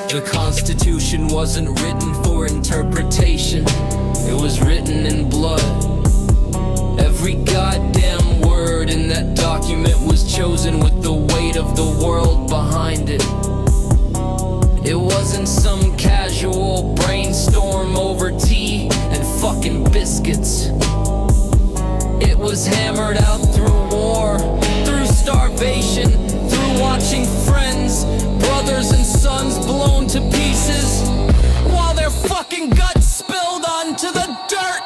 The Constitution wasn't written for interpretation. It was written in blood. Every goddamn word in that document was chosen with the weight of the world behind it. It wasn't some casual brainstorm over tea and fucking biscuits. It was hammered out through war, through starvation, through watching friends, brothers and sons blown to pieces, while their fucking guts spilled onto the dirt.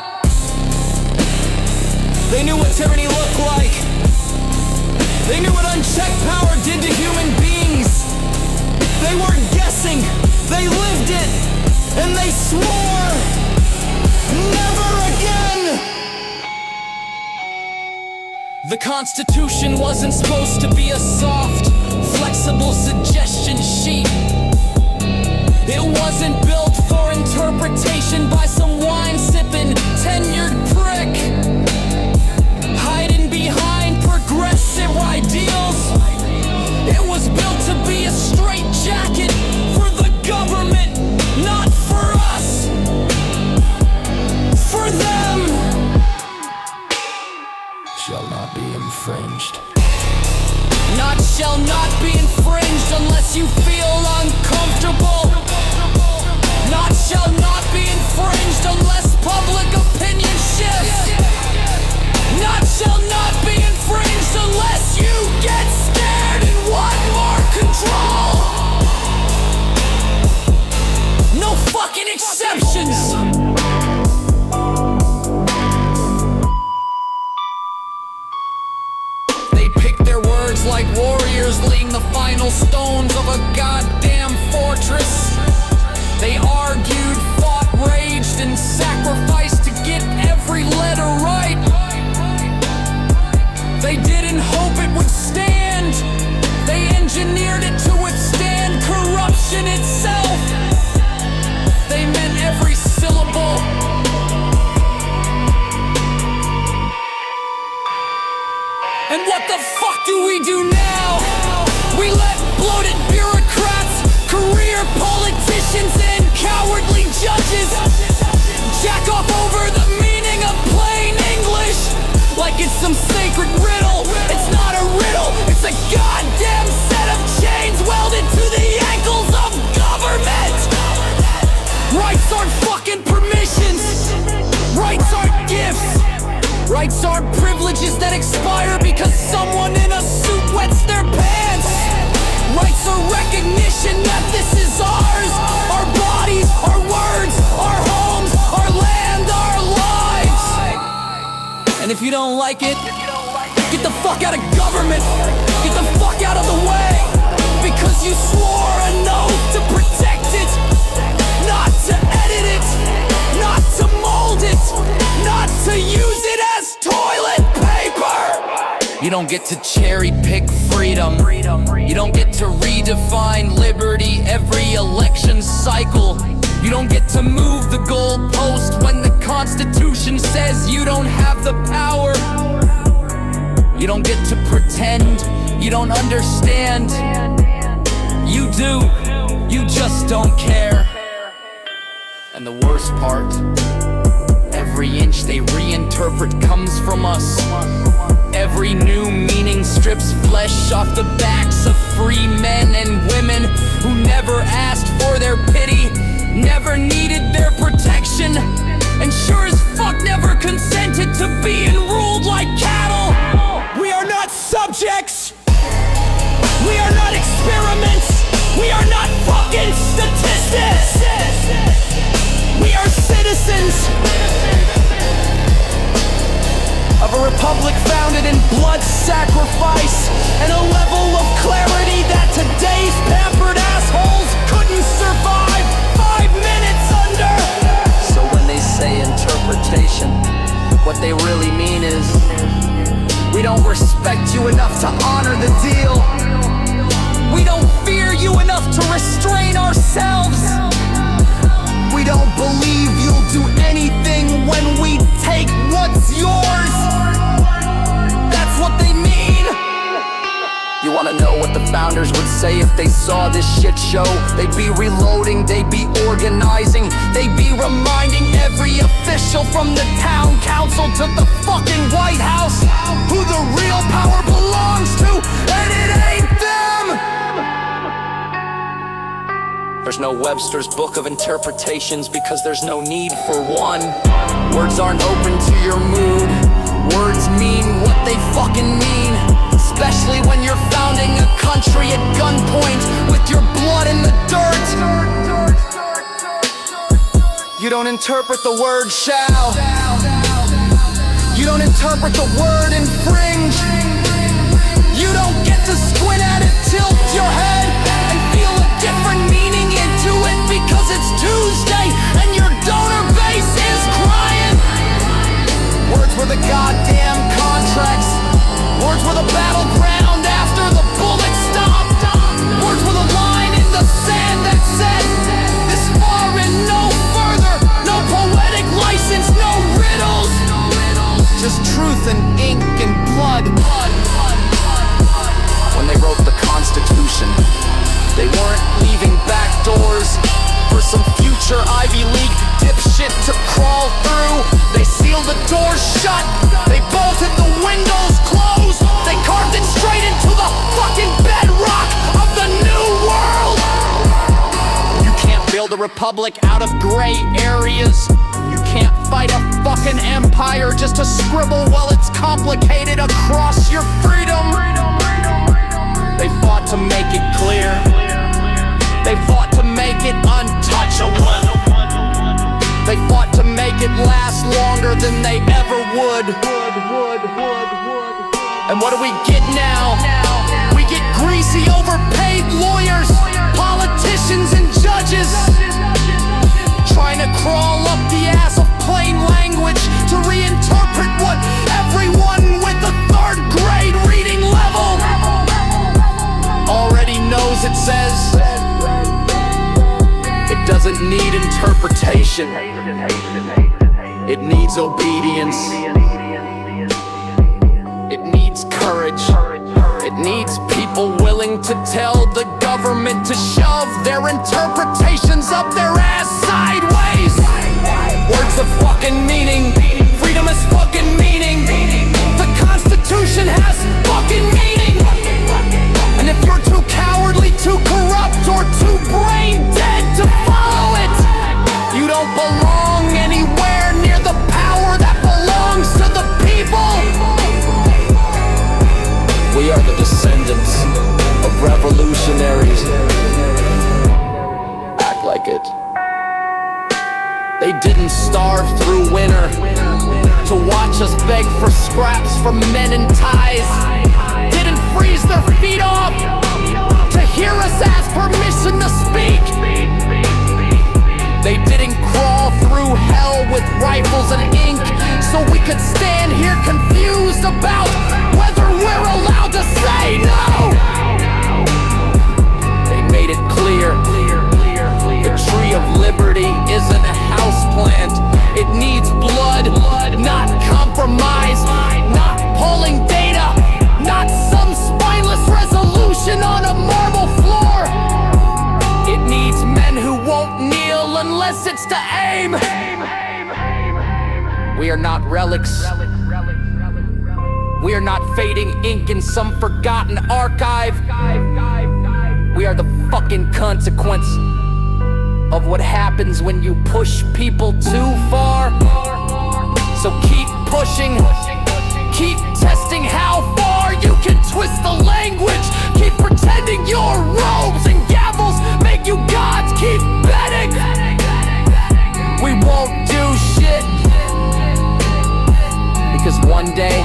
They knew what tyranny looked like. They knew what unchecked power did to human beings. They weren't guessing, they lived it, and they swore, never again! The Constitution wasn't supposed to be a soft, flexible suggestion sheet. It wasn't built for interpretation by some wine-sipping, tenured prick, hiding behind progressive ideals. It was built to be a straitjacket for the government, not for us, for them. Shall not be infringed. Not shall not be infringed unless you feel uncomfortable. Not shall not be infringed unless public opinion shifts. Not shall not be infringed unless you get scared and want more control. No fucking exceptions. Like warriors laying the final stones of a goddamn fortress. They argued, fought, raged, and sacrificed to get every letter right. They didn't hope it would stand. They engineered it to withstand corruption itself. They meant every syllable. And what the fuck do we do now? We let bloated bureaucrats, career politicians, and cowardly judges jack off over the meaning of plain English like it's some sacred riddle. It's not a riddle, it's a goddamn set of chains welded to the ankles of government. Rights aren't fucking permissions. Rights aren't gifts. Rights aren't privileges that expire because someone in a suit wets their pants. Rights are recognition that this is ours. Our bodies, our words, our homes, our land, our lives. And if you don't like it, get the fuck out of government. Get the fuck out of the way. Because you swore an oath to protect it, not to edit it, not to mold it, not to use it as toilet paper. You don't get to cherry pick freedom. You don't get to redefine liberty every election cycle. You don't get to move the goalpost when the Constitution says you don't have the power. You don't get to pretend you don't understand. You do, you just don't care. And the worst part, every inch they reinterpret comes from us. Every new meaning strips flesh off the backs of free men and women who never asked for their pity, never needed their protection, and sure as fuck never consented to being ruled like cattle. We are not subjects. We are not experiments. We are not fucking statistics. We are citizens of a republic founded in blood sacrifice and a level of clarity that today's pampered assholes couldn't survive 5 minutes under. So when they say interpretation, what they really mean is we don't respect you enough to honor the deal. We don't fear you enough to restrain ourselves. We don't believe you'll do anything when we take what's yours. That's what they mean. You wanna know what the founders would say if they saw this shit show. They'd be reloading, they'd be organizing, they'd be reminding every official from the town council to the fucking White House who the real power belongs to, and it ain't them! There's no Webster's Book of Interpretations because there's no need for one. Words aren't open to your mood. Words mean what they fucking mean, especially when you're founding a country at gunpoint with your blood in the dirt. You don't interpret the word shall. You don't interpret the word infringe. You don't get to squint at it, tilt your head, and feel a different meaning into it because it's Tuesday and your donor base is crying. Words were the goddamn contracts. Words were the battleground after the bullet stopped. Words were the line in the sand that said, this far and no further. No poetic license, no riddles. Just truth and ink and blood. When they wrote the Constitution, they weren't leaving back doors for some future Ivy League dipshit to crawl through. They sealed the doors shut, they bolted the windows closed, they carved it straight into the fucking bedrock of the new world. You can't build a republic out of gray areas. You can't fight a fucking empire just to scribble while it's complicated across your freedom. They fought to make it clear. They fought to make it untouchable. They fought to make it last longer than they ever would. And what do we get now? We get greasy, overpaid lawyers, politicians and judges, trying to crawl up the ass of plain language to reinterpret what everyone with a third grade reading level already knows it says. It doesn't need interpretation. It needs obedience. It needs courage. It needs people willing to tell the government to shove their interpretations up their ass sideways. Words of fucking meaning. Freedom is fucking meaning. The Constitution has fucking meaning. And if you're too cowardly, too corrupt, or too brain dead to follow it, you don't belong anywhere near the power that belongs to the people. We are the descendants of revolutionaries. Act like it. They didn't starve through winter to watch us beg for scraps from men in ties. Didn't freeze their feet off to hear us ask permission to speak. They didn't crawl through hell with rifles and ink so we could stand here confused about whether we're allowed to say no. They made it clear the tree of liberty isn't a houseplant. It needs blood, not compromise, not polling data, not some spineless resolution on a marble floor. It needs men who won't kneel unless it's to aim. We are not relics. We are not fading ink in some forgotten archive. We are the fucking consequence of what happens when you push people too far. So keep pushing, keep testing how far you can twist the language. Keep pretending your robes and gavels make you gods. Keep betting we won't do shit, because one day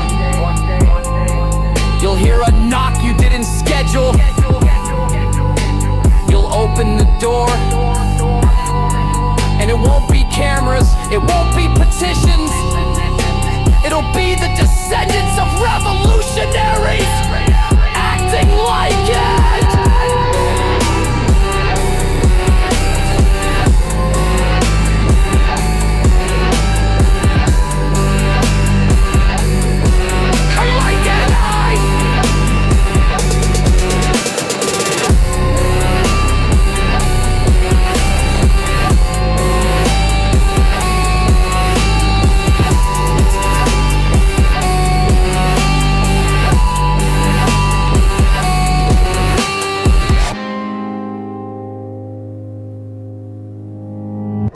you'll hear a knock you didn't schedule. You'll open the door, and it won't be cameras, it won't be petitions. It'll be the descendants of